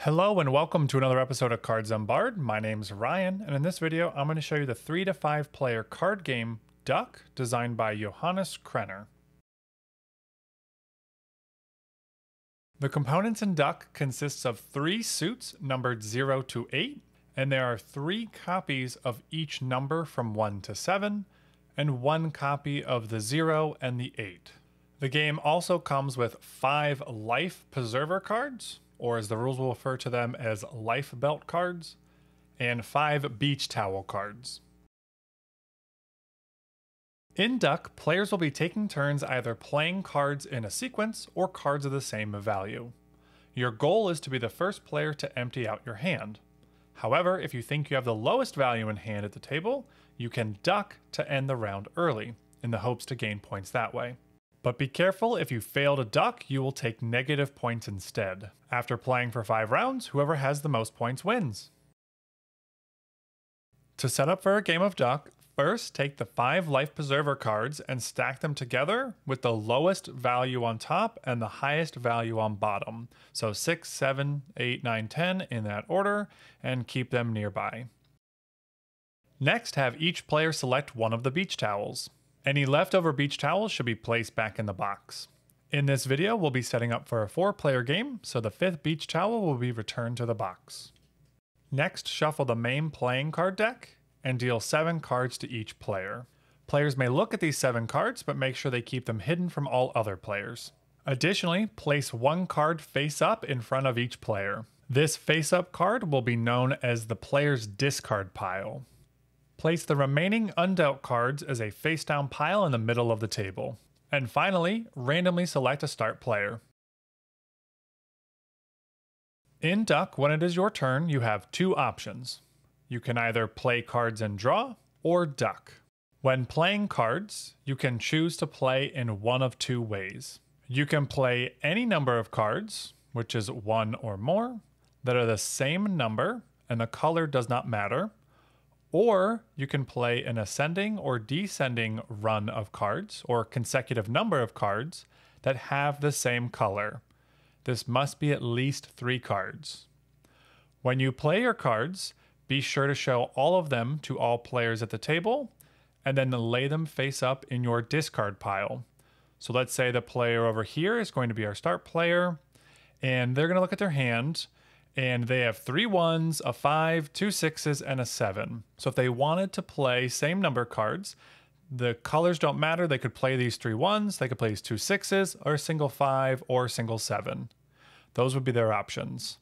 Hello and welcome to another episode of Cards Unbarred. My name's Ryan, and in this video I'm going to show you the 3 to 5 player card game Duck, designed by Johannes Krenner. The components in Duck consists of 3 suits numbered 0 to 8, and there are 3 copies of each number from 1 to 7, and 1 copy of the 0 and the 8. The game also comes with 5 life preserver cards, or as the rules will refer to them as life belt cards, and 5 beach towel cards. In Duck, players will be taking turns either playing cards in a sequence or cards of the same value. Your goal is to be the first player to empty out your hand. However, if you think you have the lowest value in hand at the table, you can duck to end the round early, in the hopes to gain points that way. But be careful, if you fail to duck, you will take negative points instead. After playing for 5 rounds, whoever has the most points wins. To set up for a game of Duck, first take the 5 life preserver cards and stack them together with the lowest value on top and the highest value on bottom. So 6, 7, 8, 9, 10 in that order, and keep them nearby. Next, have each player select one of the beach towels. Any leftover beach towels should be placed back in the box. In this video, we'll be setting up for a 4-player game, so the 5th beach towel will be returned to the box. Next, shuffle the main playing card deck and deal 7 cards to each player. Players may look at these 7 cards, but make sure they keep them hidden from all other players. Additionally, place 1 card face up in front of each player. This face up card will be known as the player's discard pile. Place the remaining undealt cards as a face-down pile in the middle of the table. And finally, randomly select a start player. In Duck, when it is your turn, you have 2 options. You can either play cards and draw, or duck. When playing cards, you can choose to play in one of 2 ways. You can play any number of cards, which is 1 or more, that are the same number, and the color does not matter. Or you can play an ascending or descending run of cards, or consecutive number of cards, that have the same color. This must be at least 3 cards. When you play your cards, be sure to show all of them to all players at the table, and then lay them face up in your discard pile. So let's say the player over here is going to be our start player, and they're going to look at their hand, and they have 3 1s, a 5, 2 6s, and a 7. So if they wanted to play same number cards, the colors don't matter. They could play these 3 1s, they could play these 2 6s, or a single 5, or a single 7. Those would be their options.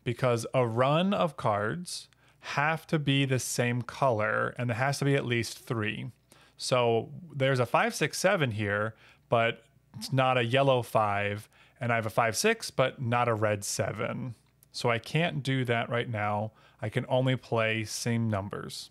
Because a run of cards have to be the same color, and there has to be at least 3. So there's a 5, 6, 7 here, but it's not a yellow 5, and I have a 5, 6, but not a red 7. So I can't do that right now. I can only play same numbers.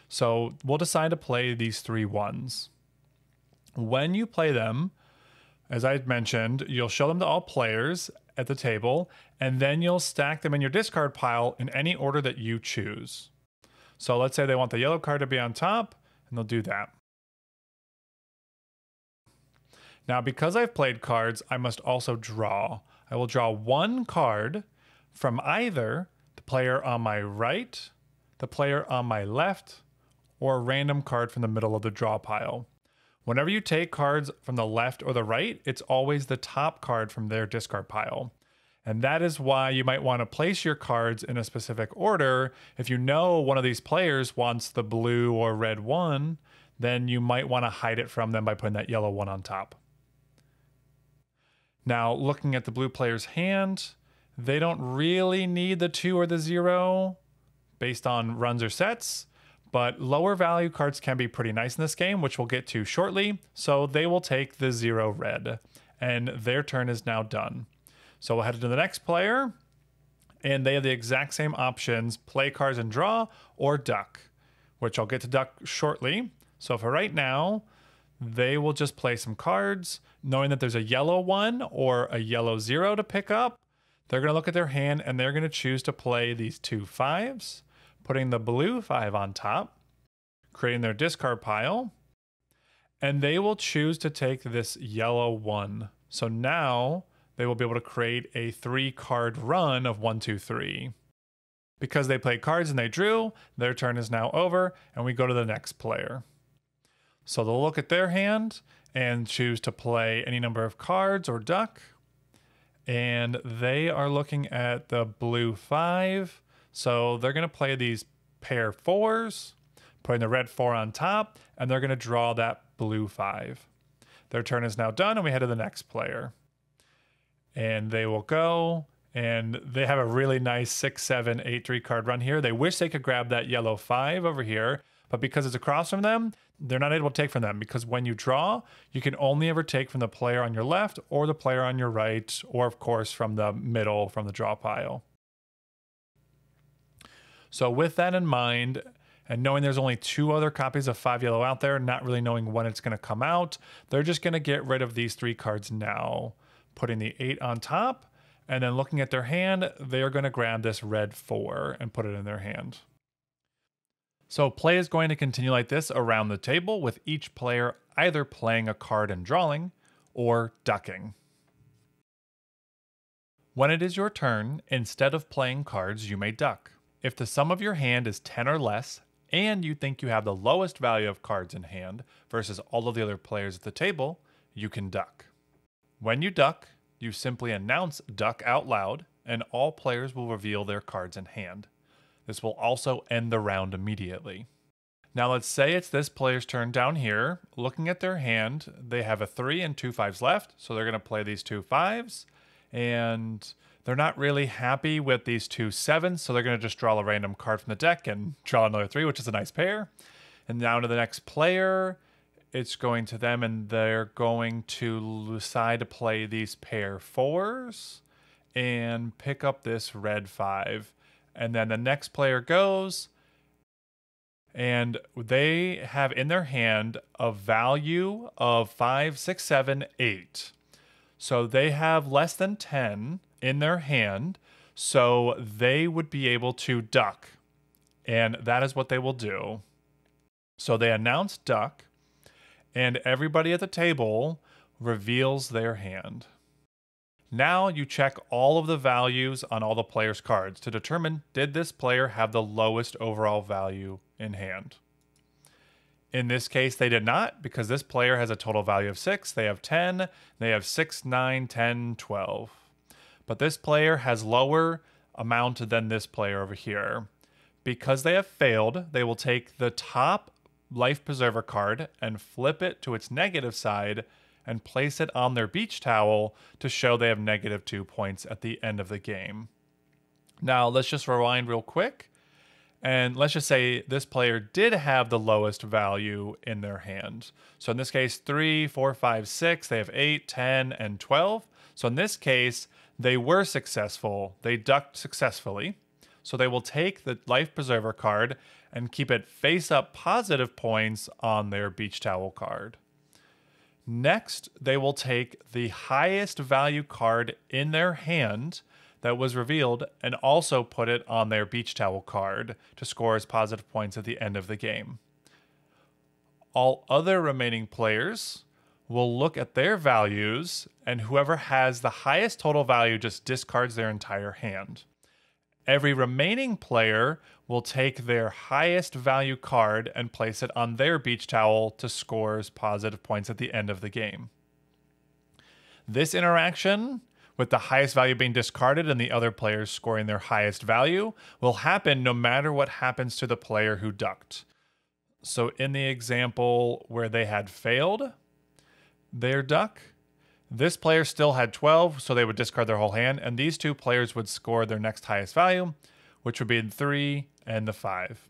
So we'll decide to play these 3 1s. When you play them, as I mentioned, you'll show them to all players at the table, and then you'll stack them in your discard pile in any order that you choose. So let's say they want the yellow card to be on top, and they'll do that. Now, because I've played cards, I must also draw. I will draw 1 card from either the player on my right, the player on my left, or a random card from the middle of the draw pile. Whenever you take cards from the left or the right, it's always the top card from their discard pile. And that is why you might want to place your cards in a specific order. If you know one of these players wants the blue or red 1, then you might want to hide it from them by putting that yellow 1 on top. Now, looking at the blue player's hand, they don't really need the 2 or the 0 based on runs or sets, but lower value cards can be pretty nice in this game, which we'll get to shortly. So they will take the 0 red, and their turn is now done. So we'll head to the next player, and they have the exact same options: play cards and draw, or duck, which I'll get to duck shortly. So for right now, they will just play some cards, knowing that there's a yellow 1 or a yellow 0 to pick up. They're going to look at their hand, and they're going to choose to play these 2 5s, putting the blue 5 on top, creating their discard pile, and they will choose to take this yellow 1. So now they will be able to create a 3-card run of 1, 2, 3. Because they played cards and they drew, their turn is now over, and we go to the next player. So they'll look at their hand and choose to play any number of cards or duck. And they are looking at the blue 5. So they're going to play these pair 4s, putting the red 4 on top, and they're going to draw that blue 5. Their turn is now done, and we head to the next player. And they will go, and they have a really nice 6, 7, 8, 3 card run here. They wish they could grab that yellow 5 over here, but because it's across from them, they're not able to take from them, because when you draw, you can only ever take from the player on your left or the player on your right, or of course from the middle, from the draw pile. So with that in mind, and knowing there's only 2 other copies of 5 yellow out there, not really knowing when it's going to come out, they're just going to get rid of these 3 cards now, putting the 8 on top, and then looking at their hand, they are going to grab this red 4 and put it in their hand. So play is going to continue like this around the table, with each player either playing a card and drawing or ducking. When it is your turn, instead of playing cards, you may duck. If the sum of your hand is 10 or less, and you think you have the lowest value of cards in hand versus all of the other players at the table, you can duck. When you duck, you simply announce duck out loud, and all players will reveal their cards in hand. This will also end the round immediately. Now let's say it's this player's turn down here. Looking at their hand, they have a 3 and 2 5s left, so they're going to play these 2 5s, and they're not really happy with these 2 7s, so they're going to just draw a random card from the deck and draw another 3, which is a nice pair. And now to the next player, it's going to them, and they're going to decide to play these pair 4s and pick up this red 5. And then the next player goes, and they have in their hand a value of 5, 6, 7, 8. So they have less than 10 in their hand, so they would be able to duck. And that is what they will do. So they announce duck, and everybody at the table reveals their hand. Now you check all of the values on all the players' cards to determine, did this player have the lowest overall value in hand? In this case, they did not, because this player has a total value of 6. They have 10. They have 6, 9, 10, 12. But this player has lower amount than this player over here. Because they have failed, they will take the top Life Preserver card and flip it to its negative side and place it on their beach towel to show they have -2 points at the end of the game. Now, let's just rewind real quick. And let's just say this player did have the lowest value in their hand. So in this case, 3, 4, 5, 6, they have 8, 10, and 12. So in this case, they were successful. They ducked successfully. So they will take the Life Preserver card and keep it face up positive points on their beach towel card. Next, they will take the highest value card in their hand that was revealed and also put it on their beach towel card to score as positive points at the end of the game. All other remaining players will look at their values, and whoever has the highest total value just discards their entire hand. Every remaining player will take their highest value card and place it on their beach towel to score as positive points at the end of the game. This interaction, with the highest value being discarded and the other players scoring their highest value, will happen no matter what happens to the player who ducked. So in the example where they had failed their duck, this player still had 12, so they would discard their whole hand, and these 2 players would score their next highest value, which would be the 3 and the 5.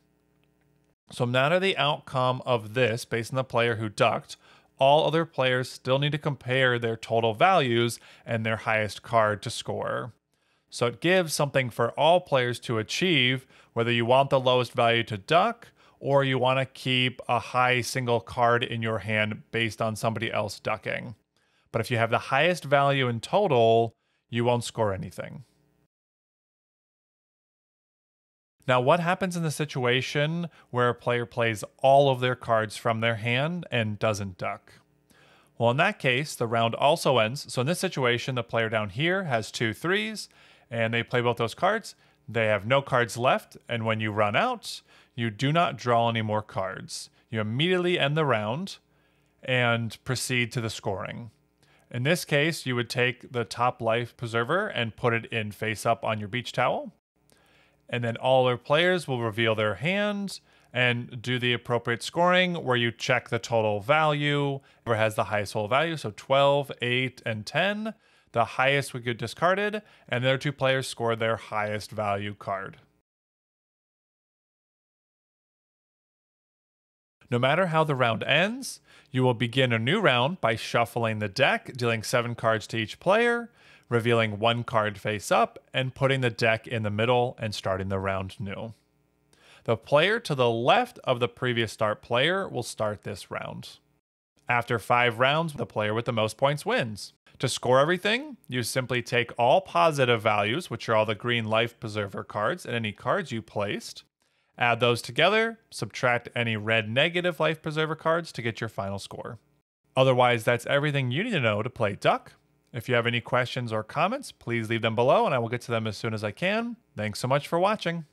So no matter the outcome of this, based on the player who ducked, all other players still need to compare their total values and their highest card to score. So it gives something for all players to achieve, whether you want the lowest value to duck or you want to keep a high single card in your hand based on somebody else ducking. But if you have the highest value in total, you won't score anything. Now, what happens in the situation where a player plays all of their cards from their hand and doesn't duck? Well, in that case, the round also ends. So in this situation, the player down here has 2 threes, and they play both those cards. They have no cards left, and when you run out, you do not draw any more cards. You immediately end the round and proceed to the scoring. In this case, you would take the top life preserver and put it in face up on your beach towel. And then all our players will reveal their hand and do the appropriate scoring where you check the total value, whoever has the highest total value, so 12, 8, and 10. The highest would get discarded, and the other 2 players score their highest value card. No matter how the round ends, you will begin a new round by shuffling the deck, dealing 7 cards to each player, revealing 1 card face up, and putting the deck in the middle and starting the round new. The player to the left of the previous start player will start this round. After 5 rounds, the player with the most points wins. To score everything, you simply take all positive values, which are all the green life preserver cards, and any cards you placed, add those together, subtract any red negative life preserver cards to get your final score. Otherwise, that's everything you need to know to play Duck. If you have any questions or comments, please leave them below and I will get to them as soon as I can. Thanks so much for watching.